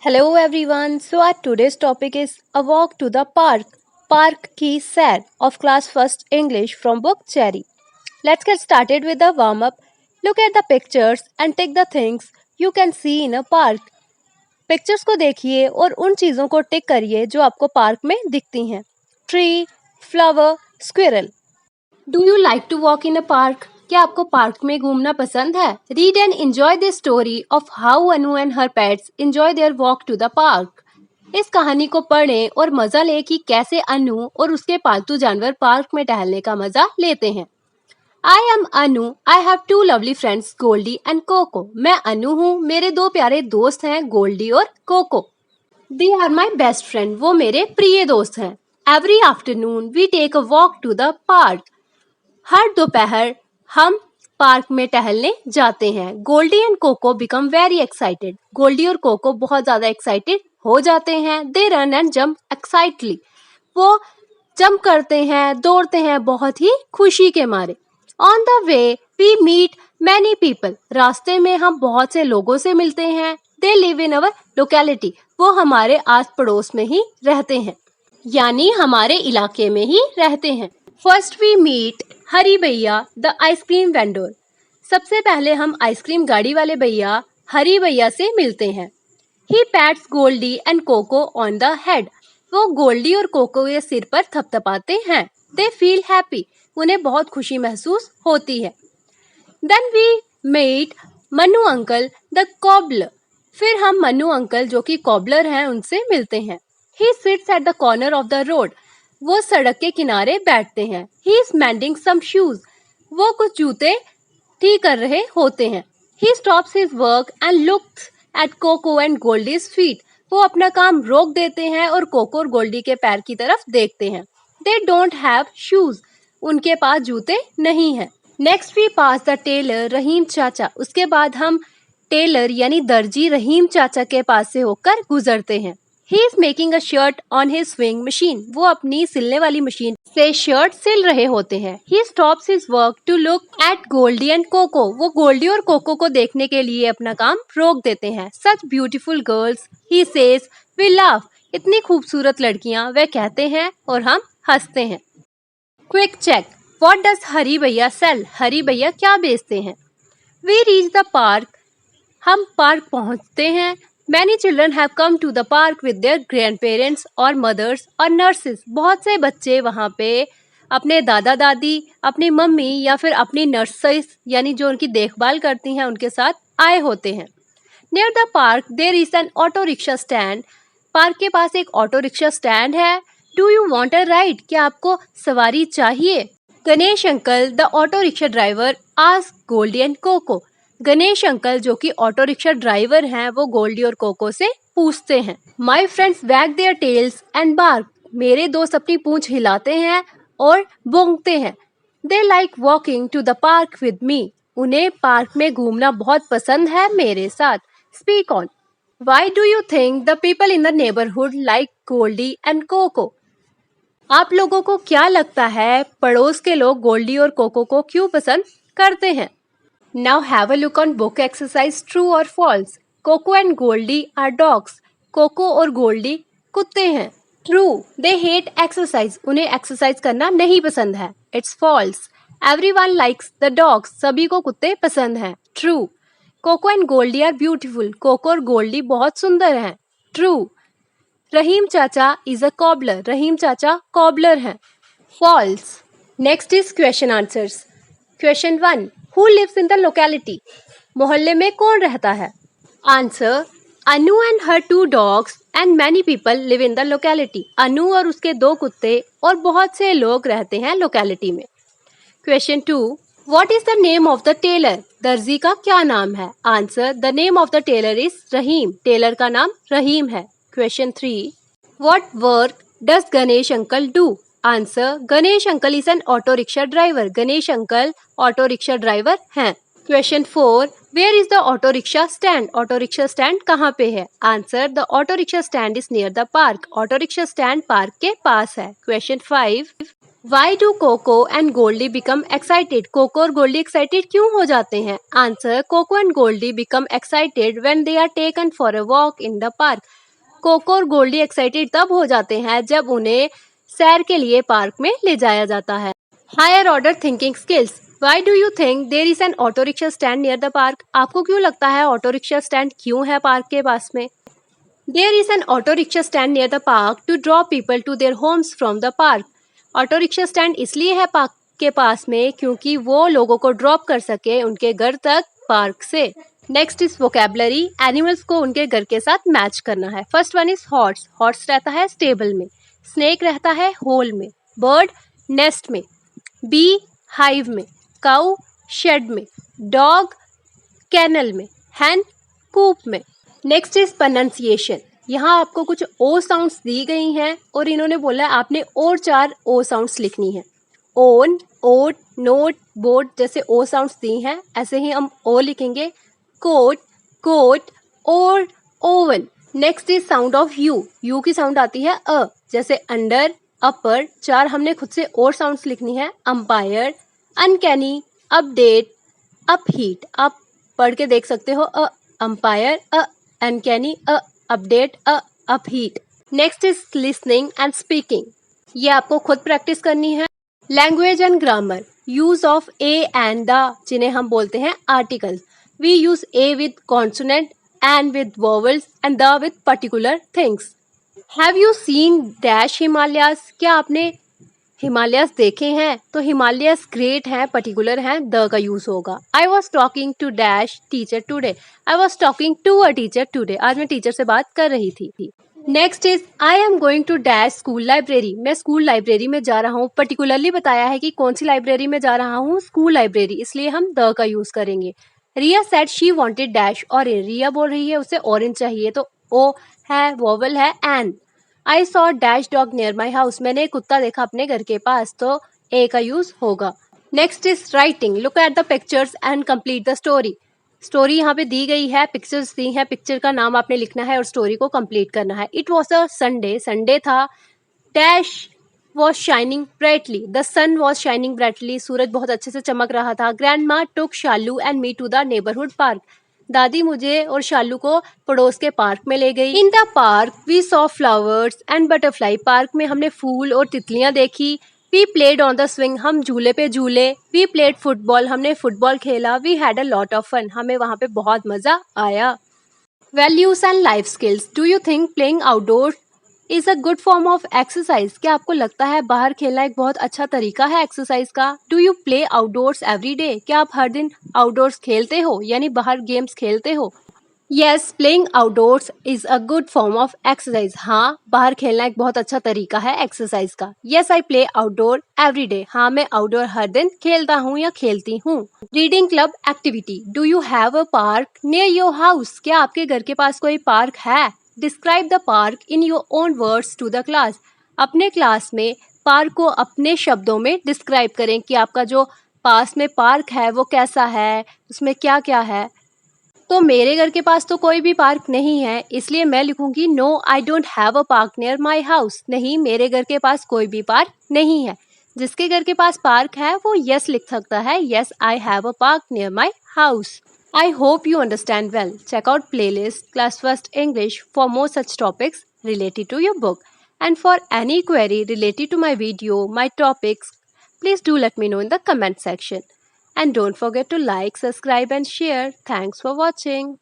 Hello everyone. So our today's topic is a walk to the park. Park की सैर of class first English from book Cherry. Let's get started with the warm up. Look at the pictures and take the things you can see in a park. Pictures को देखिए और उन चीज़ों को टिक करिए जो आपको पार्क में दिखती हैं. Tree, flower, squirrel. Do you like to walk in a park? क्या आपको पार्क में घूमना पसंद है? Read and enjoy the story of how Anu and her pets enjoy their walk to the park. इस कहानी को पढ़ें और मजा लें कि कैसे अनु और उसके पालतू जानवर पार्क में टहलने का मजा लेते हैं. I am Anu. I have two lovely friends Goldie and Coco. मैं अनु हूँ. मेरे दो प्यारे दोस्त हैं गोल्डी और Coco. They are my best friend. वो मेरे प्रिय दोस्त हैं. Every afternoon we take a walk to the park. हर दोपहर हम पार्क में टहलने जाते हैं. Goldie and Coco become very excited. Goldie और कोको बहुत ज्यादा एक्साइटेड हो जाते हैं. They run and jump excitedly. वो जंप करते हैं, दौड़ते हैं बहुत ही खुशी के मारे. On the way we meet many people. रास्ते में हम बहुत से लोगों से मिलते हैं. They live in our locality. वो हमारे आस पड़ोस में ही रहते हैं, यानी हमारे इलाके में ही रहते हैं. फर्स्ट वी मीट हरी भैया द आइसक्रीम वेंडर. सबसे पहले हम आइसक्रीम गाड़ी वाले भैया हरी भैया से मिलते हैं. He pats Goldie and Coco on the head. वो गोल्डी और कोको के सिर पर थपथपाते हैं. They feel happy. उन्हें बहुत खुशी महसूस होती है. Then we meet Mannu uncle the cobbler. फिर हम मन्नू अंकल जो कि कॉबलर हैं उनसे मिलते हैं. He sits at the corner of the road. वो सड़क के किनारे बैठते हैं. He is mending some shoes. वो कुछ जूते ठीक कर रहे होते हैं. He stops his work and looks at Coco and Goldie's feet. वो अपना काम रोक देते हैं और कोको और गोल्डी के पैर की तरफ देखते हैं. They don't have shoes. उनके पास जूते नहीं हैं. Next we pass the tailor Rahim chacha. उसके बाद हम टेलर यानी दर्जी रहीम चाचा के पास से होकर गुजरते हैं. He is making a shirt on his sewing machine. वो अपनी सिलने वाली मशीन से शर्ट सिल रहे होते हैं. He stops his work to look at Goldie and Coco. वो गोल्डी और कोको को देखने के लिए अपना काम रोक देते हैं. Such beautiful girls, he says. We laugh. इतनी खूबसूरत लड़कियां, वे कहते हैं और हम हंसते हैं. Quick check. What does हरी भैया sell? हरी भैया क्या बेचते हैं? We reach the park. हम पार्क पहुंचते हैं. Many children have come to the park with their grandparents or mothers or nurses. बहुत से बच्चे वहाँ पे अपने दादा दादी, अपनी मम्मी या फिर अपनी नर्सेस यानी जो उनकी देखभाल करती हैं उनके साथ आए होते हैं. Near the park there is an auto rickshaw stand. Park के पास एक ऑटो रिक्शा स्टैंड है. Do you want a ride? क्या आपको सवारी चाहिए? Ganesh uncle the auto rickshaw driver ask Goldie and Coco. Ganesh uncle जो कि ऑटो रिक्शा ड्राइवर हैं वो गोल्डी और कोको से पूछते हैं. My friends wag their tails and bark. मेरे दोस्त अपनी पूंछ हिलाते हैं और भौंकते हैं. They like walking to the park with me. उन्हें पार्क में घूमना बहुत पसंद है मेरे साथ. Speak on. Why do you think the people in the neighbourhood like Goldie and Coco? आप लोगों को क्या लगता है पड़ोस के लोग गोल्डी और कोको को क्यों पसंद करते हैं? Now have a look on book exercise true or false. Coco and Goldie are dogs. Coco और Goldie कुत्ते हैं. True. They hate exercise. उन्हें exercise करना नहीं पसंद है. It's false. Everyone likes the dogs. सभी को कुत्ते पसंद हैं. True. Coco and Goldie are beautiful. Coco और Goldie बहुत सुंदर हैं. True. रहीम चाचा is a cobbler. रहीम चाचा cobbler हैं. False. Next is question answers. Question 1. Who lives in the locality? मोहल्ले में कौन रहता है? Answer. Anu and her 2 dogs and many people live in the locality. अनु और उसके 2 कुत्ते और बहुत से लोग रहते हैं लोकेलिटी में. Question 2. What is the name of the tailor? दर्जी का क्या नाम है? Answer. The name of the tailor is Rahim. Tailor का नाम रहीम है. Question 3. What work does Ganesh uncle do? Answer. Ganesh uncle is an auto rickshaw driver. Ganesh uncle auto rickshaw driver हैं. Question 4. Where is the auto rickshaw stand? Auto rickshaw stand कहाँ पे है? Answer. The auto rickshaw stand is near the park. Auto rickshaw stand park के पास है. Question 5. Why do Coco and Goldie become excited? Coco और Goldie excited क्यों हो जाते हैं? Answer: Coco and Goldie become excited when they are taken for a walk in the park. Coco और Goldie excited तब हो जाते हैं जब उन्हें सैर के लिए पार्क में ले जाया जाता है. Higher order thinking skills. Why do you think there is an auto rickshaw stand near the park? आपको क्यों लगता है ऑटो रिक्शा स्टैंड क्यों है पार्क के पास में? There is an auto rickshaw stand near the park to draw people to their homes from the park. Auto rickshaw stand इसलिए है पार्क के पास में क्योंकि वो लोगों को ड्रॉप कर सके उनके घर तक पार्क से. Next is vocabulary. एनिमल्स को उनके घर के साथ मैच करना है. First one is horse. Horse रहता है स्टेबल में. स्नेक रहता है होल में. बर्ड नेस्ट में. बी हाइव में. काउ शेड में. डॉग कैनल में. हैन कूप में. Next is pronunciation. यहाँ आपको कुछ ओ साउंड्स दी गई हैं और इन्होंने बोला है आपने और 4 ओ साउंड्स लिखनी है. ओन, ओट, नोट, बोट जैसे ओ साउंड्स दी हैं ऐसे ही हम ओ लिखेंगे. कोट, कोट और oven. Next is sound of you. You की साउंड आती है अ जैसे अंडर, अपर. 4 हमने खुद से और साउंड्स लिखनी है. Umpire, uncanny, update, upbeat. आप पढ़ के देख सकते हो. Umpire, uncanny, update, upbeat. Next is listening and speaking. ये आपको खुद प्रैक्टिस करनी है. Language and grammar. Use of a and the जिन्हें हम बोलते हैं articles. We use a with consonant and with vowels and the with particular things. Have you seen dash Himalayas. क्या आपने हिमालयास देखे हैं? तो हिमालयास ग्रेट हैं, पर्टिकुलर हैं, द का यूज होगा. I was talking to dash teacher today. I was talking to a teacher today. आज मैं टीचर से बात कर रही थी. Next is I am going to dash school library. मैं स्कूल लाइब्रेरी में जा रहा हूँ. पर्टिकुलरली बताया है कि कौन सी लाइब्रेरी में जा रहा हूँ, स्कूल लाइब्रेरी, इसलिए हम द का यूज करेंगे. Riya said she wanted dash orange. Riya बोल रही है उसे ऑरेंज चाहिए तो ओ है, वोवल है an. I saw dash dog near my house. मैंने एक कुत्ता देखा अपने घर के पास तो ए का यूज होगा. Next is writing. Look at the pictures and complete the story. Story यहाँ पे दी गई है, पिक्चर्स दी हैं, पिक्चर का नाम आपने लिखना है और स्टोरी को कंप्लीट करना है. It was a Sunday. Sunday था. Dash was shining brightly. The sun was shining brightly. सूरज बहुत अच्छे से चमक रहा था. Grandma took Shalu and me to the neighbourhood park. दादी मुझे और शालू को पड़ोस के पार्क में ले गई. In the park we saw flowers and butterfly. Park में हमने फूल और तितलियां देखी. We played on the swing. हम झूले पे झूले. We played football. हमने फुटबॉल खेला. We had a lot of fun. हमें वहाँ पे बहुत मजा आया. Values and life skills. Do you think playing outdoor is a good form of exercise. क्या आपको लगता है बाहर खेलना एक बहुत अच्छा तरीका है एक्सरसाइज का? Do you play outdoors every day. क्या आप हर दिन आउटडोर्स खेलते हो यानी बाहर गेम्स खेलते हो? Yes, playing outdoors is a good form of exercise. हाँ, बाहर खेलना एक बहुत अच्छा तरीका है एक्सरसाइज का. Yes, I play outdoor every day. हाँ, मैं आउटडोर हर दिन खेलता हूँ या खेलती हूँ. Reading club activity. Do you have a park near your house. क्या आपके घर के पास कोई पार्क है? Describe the park in your own words to the class. अपने क्लास में पार्क को अपने शब्दों में डिस्क्राइब करें कि आपका जो पास में पार्क है वो कैसा है, उसमें क्या क्या है. तो मेरे घर के पास तो कोई भी पार्क नहीं है, इसलिए मैं लिखूंगी no I don't have a park near my house. नहीं, मेरे घर के पास कोई भी पार्क नहीं है. जिसके घर के पास पार्क है वो यस लिख सकता है. Yes, I have a park near my house. I hope you understand well. Check out playlist Class First English for more such topics related to your book. And for any query related to my video, my topics, please do let me know in the comment section. And don't forget to like, subscribe and share. Thanks for watching.